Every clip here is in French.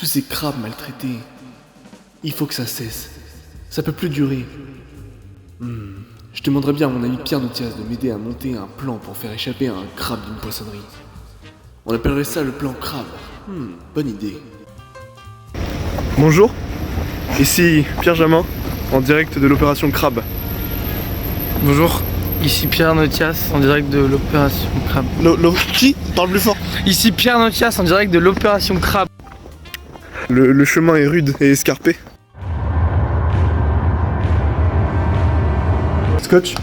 Tous ces crabes maltraités. Il faut que ça cesse. Ça peut plus durer. Je demanderais bien à mon ami Pierre Notias de m'aider à monter un plan pour faire échapper un crabe d'une poissonnerie. On appellerait ça le plan crabe. Bonne idée. Bonjour, ici Pierre Jamin, en direct de l'opération Crabe. Bonjour, ici Pierre Notias en direct de l'opération Crabe. Qui parle plus fort. Ici Pierre Notias en direct de l'opération Crabe. Le chemin est rude et escarpé. Scotch,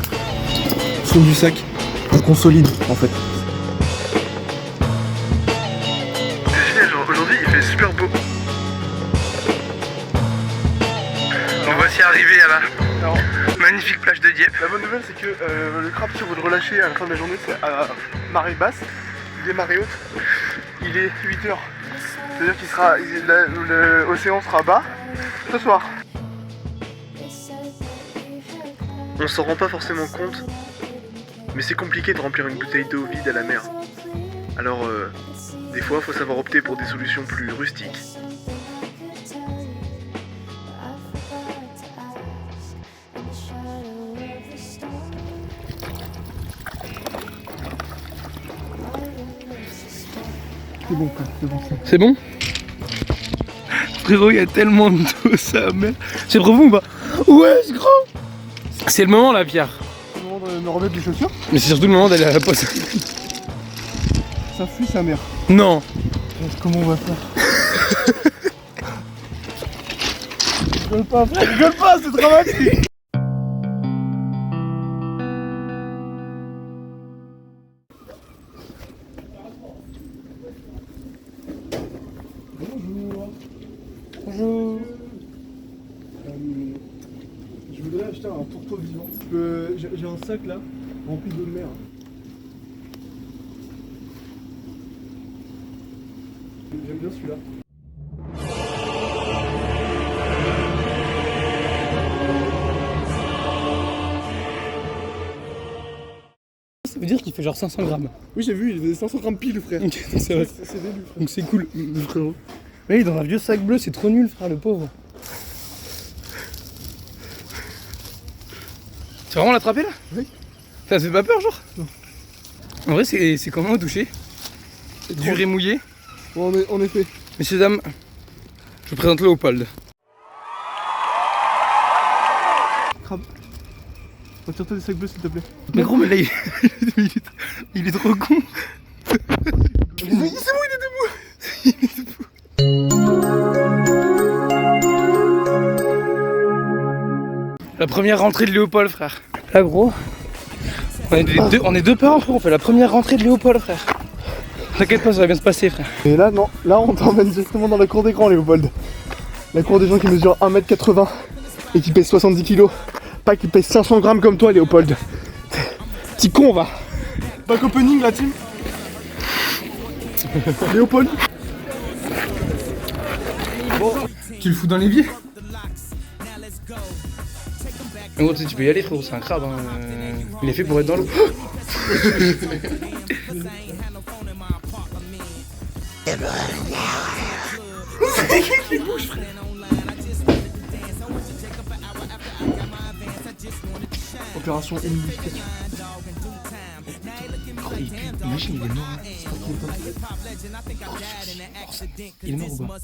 fond du sac, on consolide en fait. C'est génial, genre aujourd'hui il fait super beau. On va s'y arriver à la magnifique plage de Dieppe. La bonne nouvelle c'est que le crabe si vous le relâchez à la fin de la journée c'est à marée basse, il est marée haute, il est 8h. C'est-à-dire que l'océan sera bas ce soir. On s'en rend pas forcément compte, mais c'est compliqué de remplir une bouteille d'eau vide à la mer. Alors, des fois, faut savoir opter pour des solutions plus rustiques. C'est bon, c'est bon. C'est bon? Frérot, il y a tellement d'eau, ça merde. C'est profond ou pas? Ouais, c'est grand. C'est le moment là, Pierre. C'est le moment de me remettre les chaussures. Mais c'est surtout le moment d'aller à la poste. Ça fuit sa mère. Non. Comment on va faire? Rigole pas, frère, rigole pas, c'est dramatique. Bonjour. Bonjour. Je voudrais acheter un tourteau vivant. J'ai un sac là, rempli d'eau de mer. J'aime bien celui-là. Ça veut dire qu'il fait genre 500 grammes. Oui, j'ai vu, il faisait 500 grammes pile, frère. Ok, c'est vrai. C'est débile, frère. Donc c'est cool. Frérot. Mais il est dans un vieux sac bleu, c'est trop nul, frère, le pauvre. Tu vas vraiment l'attraper là? Oui. Ça te fait pas peur, genre? Non. En vrai, c'est comment au toucher? Dur et mouillé. Bon, en effet. Messieurs, dames, je vous présente Léopold. Crabe. Retire-toi des sacs bleus, s'il te plaît. Mais gros, mais là, il est trop con. C'est bon, il est debout. Il est debout. La première rentrée de Léopold, frère. Là, gros, on est deux parents, frère. On fait la première rentrée de Léopold, frère. T'inquiète pas, ça va bien se passer, frère. Et là, non. Là, on t'emmène directement dans la cour des grands, Léopold. La cour des gens qui mesurent 1m80 et qui pèsent 70 kg. Pas qui pèsent 500 grammes comme toi, Léopold. Petit con, va. Back opening, la team. Léopold. Tu le fous dans l'évier? En gros, tu peux y aller, frérot, c'est un crabe. Hein. Il est fait pour être dans l'eau. Opération humidification. Imagine, il est mort. Il est mort ou pas?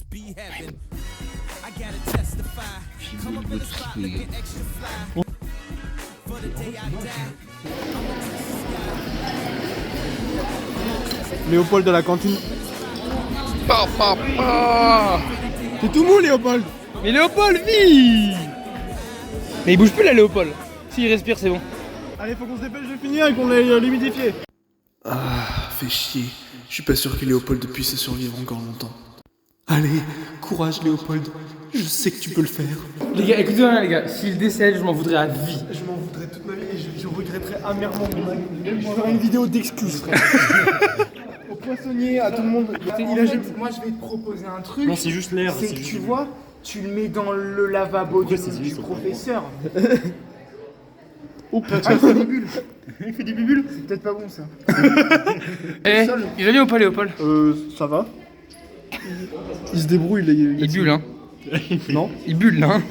Léopold à la cantine. Papa. T'es tout mou, Léopold. Mais Léopold vit. Mais il bouge plus là, Léopold. S'il respire, c'est bon. Allez, faut qu'on se dépêche de finir et qu'on l'aille l'humidifier. Ah, fait chier. Je suis pas sûr que Léopold puisse survivre encore longtemps. Allez, courage Léopold. Je sais que tu peux le faire. Les gars, écoutez-moi, les gars. S'il décède, je m'en voudrais à vie. Je m'en voudrais toute ma vie et je regretterais amèrement. Je ferai une vidéo d'excuses, frère. Au poissonnier, à tout le monde. Moi je vais te proposer un truc. Non, c'est juste l'air. C'est que tu vois, tu le mets dans le lavabo du professeur. Oh Ah, putain. il fait des bulles. Il fait des bibules. C'est peut-être pas bon ça. Eh, il va bien ou pas, Léopold? Ça va. Il se débrouille, Il bulle, hein. Non. Il bulle, là, hein.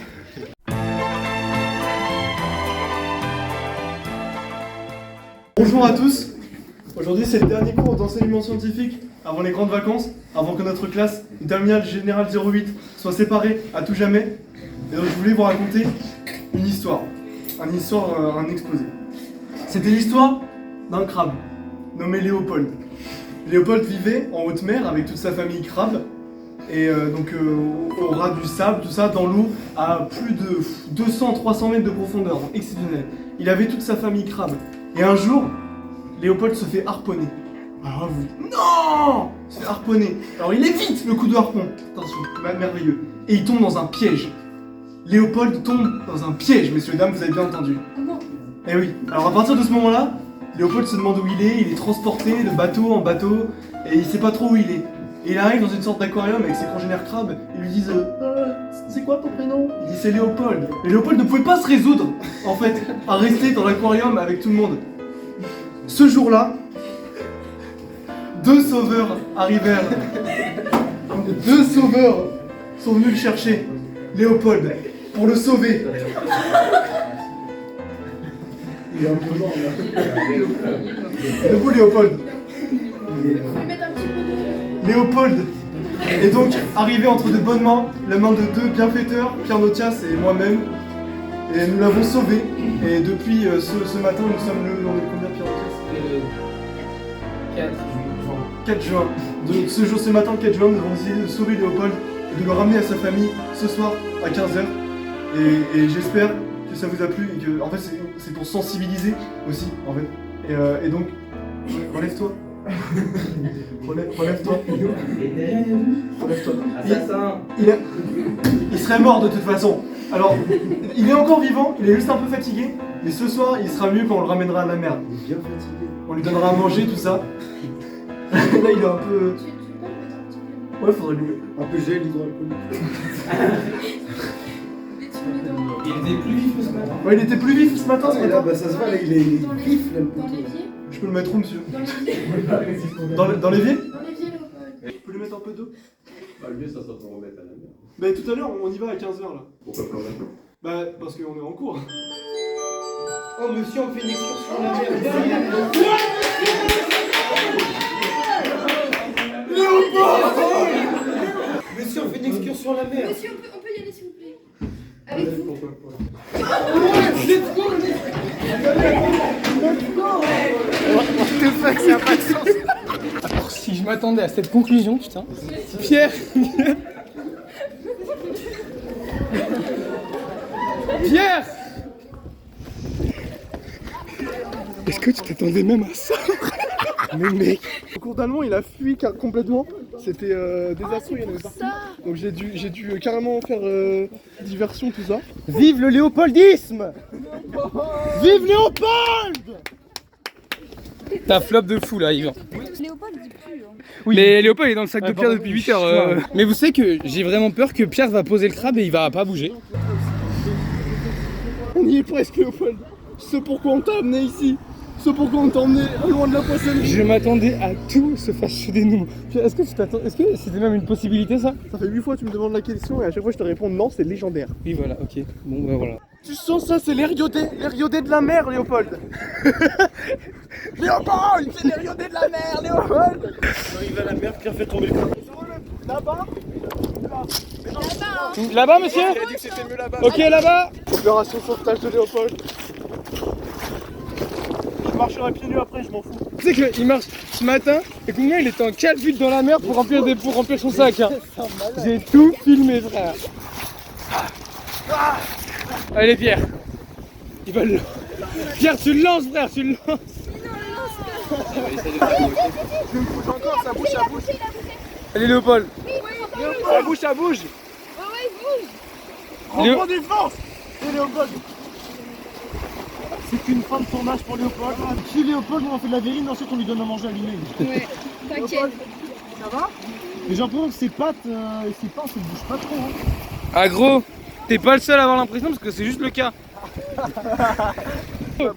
Bonjour à tous. Aujourd'hui, c'est le dernier cours d'enseignement scientifique avant les grandes vacances, avant que notre classe de terminale générale 08 soit séparée à tout jamais. Et donc, je voulais vous raconter une histoire. Un exposé. C'était l'histoire d'un crabe nommé Léopold. Léopold vivait en haute mer avec toute sa famille crabe. Et au ras du sable, tout ça, dans l'eau, à plus de 200-300 mètres de profondeur, donc exceptionnel. Il avait toute sa famille crabe. Et un jour, Léopold se fait harponner. Alors là, vous dites, non! Il se fait harponner. Alors il évite le coup de harpon. Attention, merveilleux. Et il tombe dans un piège. Léopold tombe dans un piège, messieurs, dames, vous avez bien entendu. Eh oui. Alors à partir de ce moment-là, Léopold se demande où il est transporté de bateau en bateau, et il sait pas trop où il est. Et il arrive dans une sorte d'aquarium avec ses congénères crabes, et lui disent c'est quoi ton prénom? Il dit c'est Léopold. Et Léopold ne pouvait pas se résoudre, en fait, à rester dans l'aquarium avec tout le monde. Ce jour-là, deux sauveurs arrivèrent. Deux sauveurs sont venus le chercher, Léopold, pour le sauver. Il est un peu mort là. Debout Léopold. Léopold est donc arrivé entre de bonnes mains, la main de deux bienfaiteurs, Pierre Notias et moi-même. Et nous l'avons sauvé. Et depuis ce matin, nous sommes on est combien, Pierre Notias? Le 4 juin. De ce matin, le 4 juin, nous avons décidé de sauver Léopold et de le ramener à sa famille ce soir à 15h. Et j'espère que ça vous a plu et que, en fait, c'est pour sensibiliser aussi, en fait. Et donc, relève-toi. Relève-toi. Relève-toi. Il serait mort de toute façon. Alors, il est encore vivant, il est juste un peu fatigué, mais ce soir, il sera mieux quand on le ramènera à la mer. Il est bien fatigué. On lui donnera à manger, tout ça. Là, il est un peu... Ouais, faudrait lui... Un peu gel hydroalcoolique. Il était plus vif ce matin. Ouais, il était plus vif ce matin, Là, bah, ça se voit, là, il est vif là, le Dans poteau. l'évier. Je peux le mettre où, monsieur? Dans l'évier. Dans l'évier? Dans l'évier, Léopold. Je peux lui mettre un peu d'eau? Bah, le mieux, ça sera pour remettre à la mer. Bah, tout à l'heure, on y va à 15h là. Pourquoi pas maintenant? Bah, parce qu'on est en cours. Oh, monsieur, on fait une excursion à la mer. Monsieur, on fait une excursion à la mer. Monsieur, on peut y aller s'il vous plaît. Avec vous. Alors, si je m'attendais à cette conclusion, putain. Pierre. Pierre. Est-ce que tu t'attendais même à ça? Mais mec. Au cours d'allemand, il a fui complètement. C'était désastreux, il y en avait partout. Donc j'ai dû carrément faire diversion, tout ça. Vive le léopoldisme! Vive Léopold! T'as flop de fou là, Yvan. Léopold dit plus. Hein. Oui. Mais Léopold est dans le sac de Pierre depuis 8 heures. Mais vous savez que j'ai vraiment peur que Pierre va poser le crabe et il va pas bouger. On y est presque, Léopold. C'est pourquoi on t'a amené ici. C'est pourquoi on t'a emmené loin de la poissonnerie. Je m'attendais à tout sauf à des noms. Est-ce que tu t'attends? Est-ce que c'était même une possibilité ça? Ça fait 8 fois que tu me demandes la question et à chaque fois je te réponds non, c'est légendaire. Oui voilà, ok. Bon bah voilà. Tu sens ça, c'est l'Ériodé de la mer, Léopold. Léopold, c'est l'Ériodé de la mer, Léopold. On arrive à la mer, Pierre fait tomber le crabe. Là-bas. Là-bas monsieur? Il a dit que c'était mieux là-bas. Ok là-bas. Opération sauvetage de Léopold. Je marcherai pieds nus après, je m'en fous. Tu sais qu'il marche ce matin et combien il était en calbute dans la mer pour remplir son sac. Hein. J'ai tout filmé frère. Allez Pierre. Il va le... Pierre tu le lances frère, tu le lances. Je me bouge encore, ça bouge, ça bouge. Allez Léopold. Ça bouge, ça bouge. Léo- Reprends défense. Et Léopold. C'est qu'une fin de tournage pour Léopold. Si Léopold, on en fait de la verrine, ensuite on lui donne à manger à lui-même. Ouais, t'inquiète. Ça va? Et j'ai l'impression que ses pattes et ses pains, ça ne bouge pas trop. Hein. Ah gros, t'es pas le seul à avoir l'impression parce que c'est juste le cas. Regarde,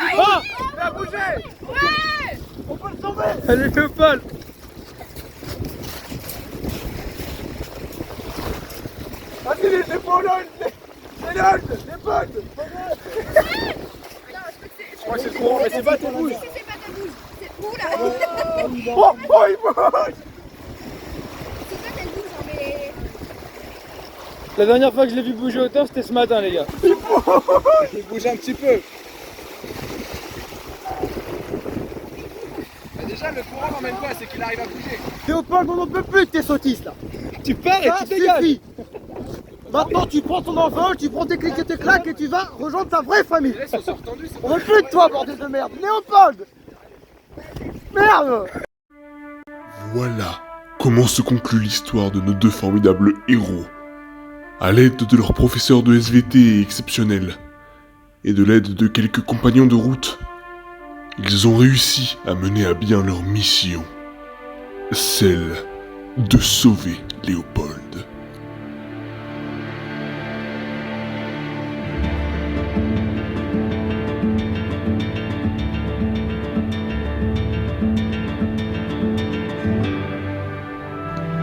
il a bougé. Ouais. On peut le sauver. Allez Léopold. C'est Pologne. C'est Léopold. Léopold. Je crois que c'est le courant, mais c'est pas ton bouge. C'est pas ta bouche. C'est où là? Oh, il bouge. C'est pas ta bouche, hein, mais. La dernière fois que je l'ai vu bouger autant, c'était ce matin, les gars. Il bouge un petit peu. Déjà, le courant n'emmène pas, c'est qu'il arrive à bouger. Léopold, on n'en peut plus de tes sottises là. Tu pars et Ça tu dégages. suffit. Maintenant, tu prends ton envol, tu prends tes clics et tes claques et tu vas rejoindre ta vraie famille. On veut plus de toi, bordel de merde. Léopold. Merde. Voilà comment se conclut l'histoire de nos deux formidables héros. À l'aide de leur professeur de SVT exceptionnel et de l'aide de quelques compagnons de route, ils ont réussi à mener à bien leur mission, celle de sauver Léopold.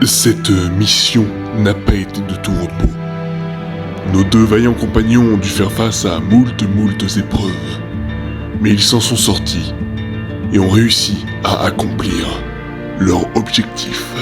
Cette mission n'a pas été de tout repos. Nos deux vaillants compagnons ont dû faire face à moultes épreuves. Mais ils s'en sont sortis et ont réussi à accomplir leur objectif.